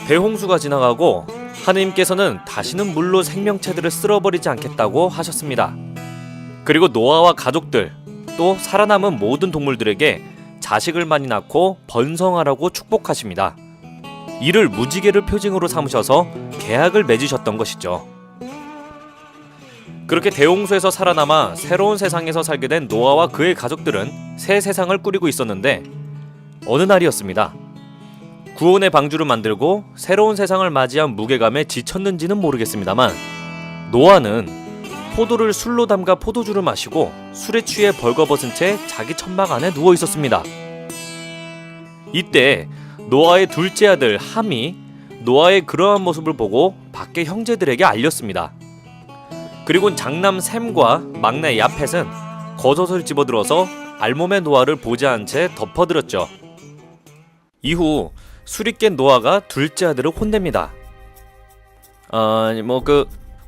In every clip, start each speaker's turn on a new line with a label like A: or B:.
A: 대홍수가 지나가고 하느님께서는 다시는 물로 생명체들을 쓸어버리지 않겠다고 하셨습니다. 그리고 노아와 가족들, 또 살아남은 모든 동물들에게 자식을 많이 낳고 번성하라고 축복하십니다. 이를 무지개를 표징으로 삼으셔서 계약을 맺으셨던 것이죠. 그렇게 대홍수에서 살아남아 새로운 세상에서 살게 된 노아와 그의 가족들은 새 세상을 꾸리고 있었는데 어느 날이었습니다. 구원의 방주를 만들고 새로운 세상을 맞이한 무게감에 지쳤는지는 모르겠습니다만 노아는 포도를 술로 담가 포도주를 마시고 술에 취해 벌거벗은 채 자기 천막 안에 누워 있었습니다. 이때 노아의 둘째 아들 함이 노아의 그러한 모습을 보고 밖의 형제들에게 알렸습니다. 그리고 장남 셈과 막내 야펫은 겉옷을 집어들어서 알몸의 노아를 보지 않은 채 덮어들었죠. 이후 술이 깬 노아가 둘째 아들을 혼냅니다.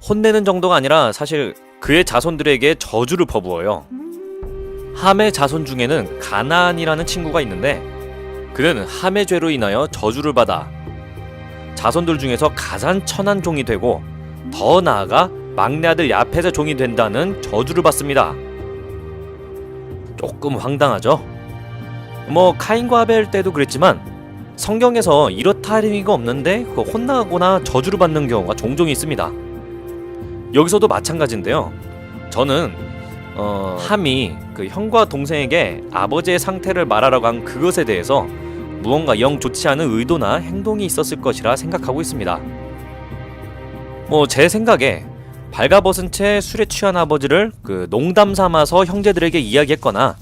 A: 혼내는 정도가 아니라 사실 그의 자손들에게 저주를 퍼부어요. 함의 자손 중에는 가나안이라는 친구가 있는데 그는 함의 죄로 인하여 저주를 받아 자손들 중에서 가장 천한 종이 되고 더 나아가 막내 아들 야펫의 종이 된다는 저주를 받습니다. 조금 황당하죠? 카인과 아벨 때도 그랬지만 성경에서 이렇다 할 의미가 없는데 혼나거나 저주를 받는 경우가 종종 있습니다. 여기서도 마찬가지인데요. 저는 함이 그 형과 동생에게 아버지의 상태를 말하라고 한 그것에 대해서 무언가 영 좋지 않은 의도나 행동이 있었을 것이라 생각하고 있습니다. 제 생각에 발가벗은 채 술에 취한 아버지를 농담 삼아서 형제들에게 이야기했거나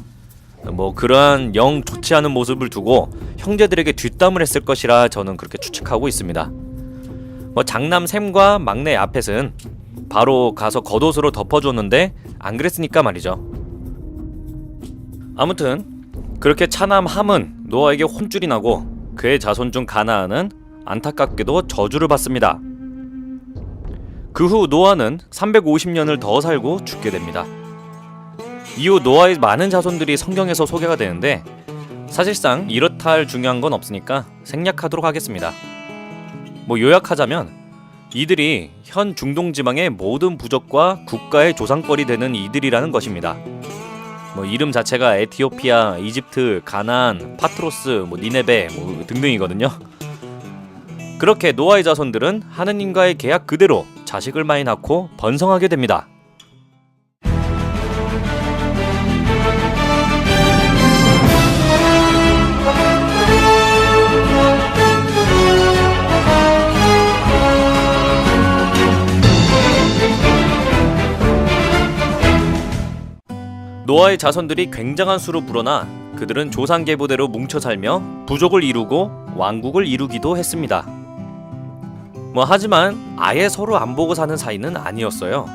A: 그러한 영 좋지 않은 모습을 두고 형제들에게 뒷담을 했을 것이라 저는 그렇게 추측하고 있습니다. 장남 셈과 막내 야펫은 바로 가서 겉옷으로 덮어줬는데 안 그랬으니까 말이죠. 아무튼 그렇게 차남 함은 노아에게 혼쭐이 나고 그의 자손 중 가나안은 안타깝게도 저주를 받습니다. 그 후 노아는 350년을 더 살고 죽게 됩니다. 이후 노아의 많은 자손들이 성경에서 소개가 되는데 사실상 이렇다 할 중요한 건 없으니까 생략하도록 하겠습니다. 요약하자면 이들이 현 중동 지방의 모든 부족과 국가의 조상벌이 되는 이들이라는 것입니다. 이름 자체가 에티오피아, 이집트, 가나안, 파트로스, 니네베 등등이거든요. 그렇게 노아의 자손들은 하느님과의 계약 그대로 자식을 많이 낳고 번성하게 됩니다. 노아의 자손들이 굉장한 수로 불어나 그들은 조상계보대로 뭉쳐 살며 부족을 이루고 왕국을 이루기도 했습니다. 하지만 아예 서로 안 보고 사는 사이는 아니었어요.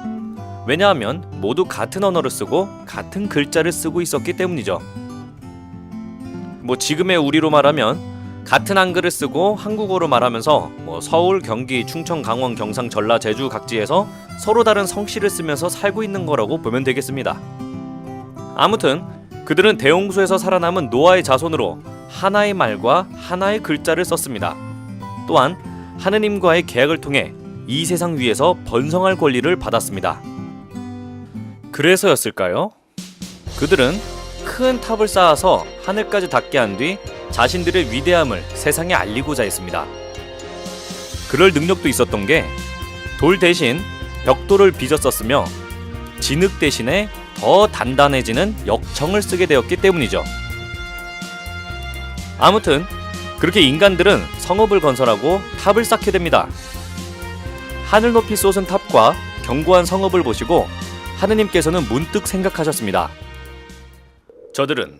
A: 왜냐하면 모두 같은 언어를 쓰고 같은 글자를 쓰고 있었기 때문이죠. 지금의 우리로 말하면 같은 한글을 쓰고 한국어로 말하면서 서울, 경기, 충청, 강원, 경상, 전라, 제주 각지에서 서로 다른 성씨를 쓰면서 살고 있는 거라고 보면 되겠습니다. 아무튼 그들은 대홍수에서 살아남은 노아의 자손으로 하나의 말과 하나의 글자를 썼습니다. 또한 하느님과의 계약을 통해 이 세상 위에서 번성할 권리를 받았습니다. 그래서였을까요? 그들은 큰 탑을 쌓아서 하늘까지 닿게 한 뒤 자신들의 위대함을 세상에 알리고자 했습니다. 그럴 능력도 있었던 게 돌 대신 벽돌을 빚어 썼으며 진흙 대신에 더 단단해지는 역청을 쓰게 되었기 때문이죠. 아무튼 그렇게 인간들은 성읍을 건설하고 탑을 쌓게 됩니다. 하늘 높이 솟은 탑과 견고한 성읍을 보시고 하느님께서는 문득 생각하셨습니다. 저들은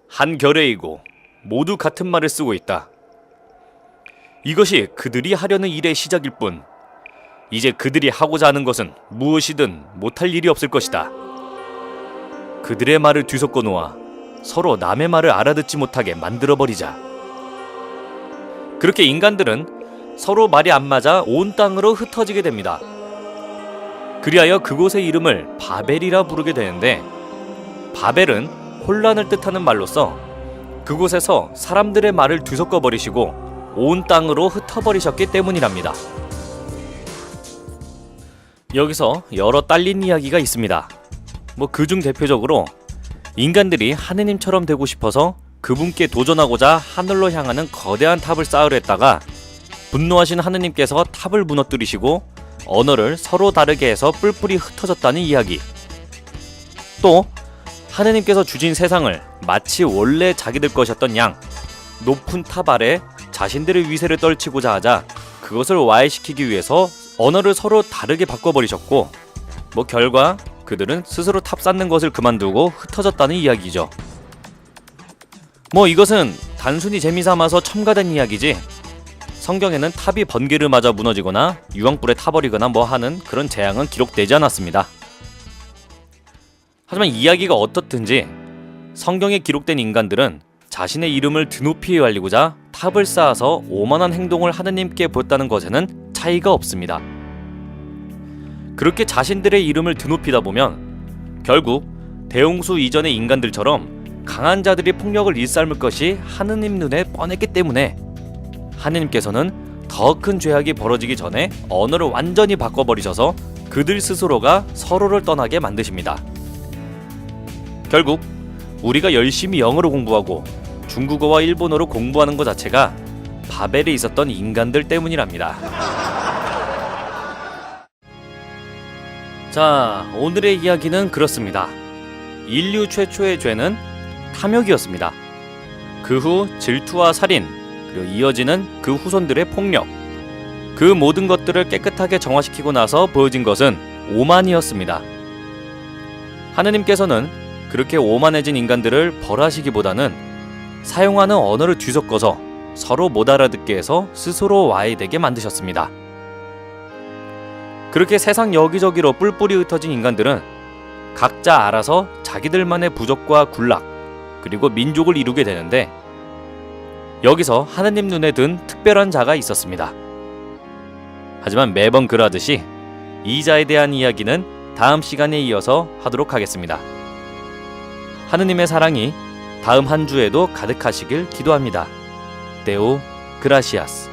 A: 한 결의이고 모두 같은 말을 쓰고 있다. 이것이 그들이 하려는 일의 시작일 뿐 이제 그들이 하고자 하는 것은 무엇이든 못할 일이 없을 것이다. 그들의 말을 뒤섞어 놓아 서로 남의 말을 알아듣지 못하게 만들어버리자. 그렇게 인간들은 서로 말이 안 맞아 온 땅으로 흩어지게 됩니다. 그리하여 그곳의 이름을 바벨이라 부르게 되는데, 바벨은 혼란을 뜻하는 말로서 그곳에서 사람들의 말을 뒤섞어 버리시고 온 땅으로 흩어버리셨기 때문이랍니다. 여기서 여러 딸린 이야기가 있습니다. 그중 대표적으로 인간들이 하느님처럼 되고 싶어서 그분께 도전하고자 하늘로 향하는 거대한 탑을 쌓으려 했다가 분노하신 하느님께서 탑을 무너뜨리시고 언어를 서로 다르게 해서 뿔뿔이 흩어졌다는 이야기. 또 하느님께서 주신 세상을 마치 원래 자기들 것이었던 양 높은 탑 아래 자신들의 위세를 떨치고자 하자 그것을 와해시키기 위해서 언어를 서로 다르게 바꿔버리셨고 결과 그들은 스스로 탑 쌓는 것을 그만두고 흩어졌다는 이야기죠. 이것은 단순히 재미삼아서 첨가된 이야기지 성경에는 탑이 번개를 맞아 무너지거나 유황불에 타버리거나 하는 그런 재앙은 기록되지 않았습니다. 하지만 이야기가 어떻든지 성경에 기록된 인간들은 자신의 이름을 드높이 알리고자 탑을 쌓아서 오만한 행동을 하느님께 보였다는 것에는 차이가 없습니다. 그렇게 자신들의 이름을 드높이다 보면 결국 대홍수 이전의 인간들처럼 강한 자들이 폭력을 일삼을 것이 하느님 눈에 뻔했기 때문에 하느님께서는 더 큰 죄악이 벌어지기 전에 언어를 완전히 바꿔버리셔서 그들 스스로가 서로를 떠나게 만드십니다. 결국 우리가 열심히 영어로 공부하고 중국어와 일본어로 공부하는 것 자체가 바벨에 있었던 인간들 때문이랍니다. 자, 오늘의 이야기는 그렇습니다. 인류 최초의 죄는 탐욕이었습니다. 그 후 질투와 살인, 그리고 이어지는 그 후손들의 폭력, 그 모든 것들을 깨끗하게 정화시키고 나서 보여진 것은 오만이었습니다. 하느님께서는 그렇게 오만해진 인간들을 벌하시기보다는 사용하는 언어를 뒤섞어서 서로 못 알아듣게 해서 스스로 와해되게 만드셨습니다. 그렇게 세상 여기저기로 뿔뿔이 흩어진 인간들은 각자 알아서 자기들만의 부족과 굴락, 그리고 민족을 이루게 되는데 여기서 하느님 눈에 든 특별한 자가 있었습니다. 하지만 매번 그러하듯이 이 자에 대한 이야기는 다음 시간에 이어서 하도록 하겠습니다. 하느님의 사랑이 다음 한 주에도 가득하시길 기도합니다. 데오 그라시아스.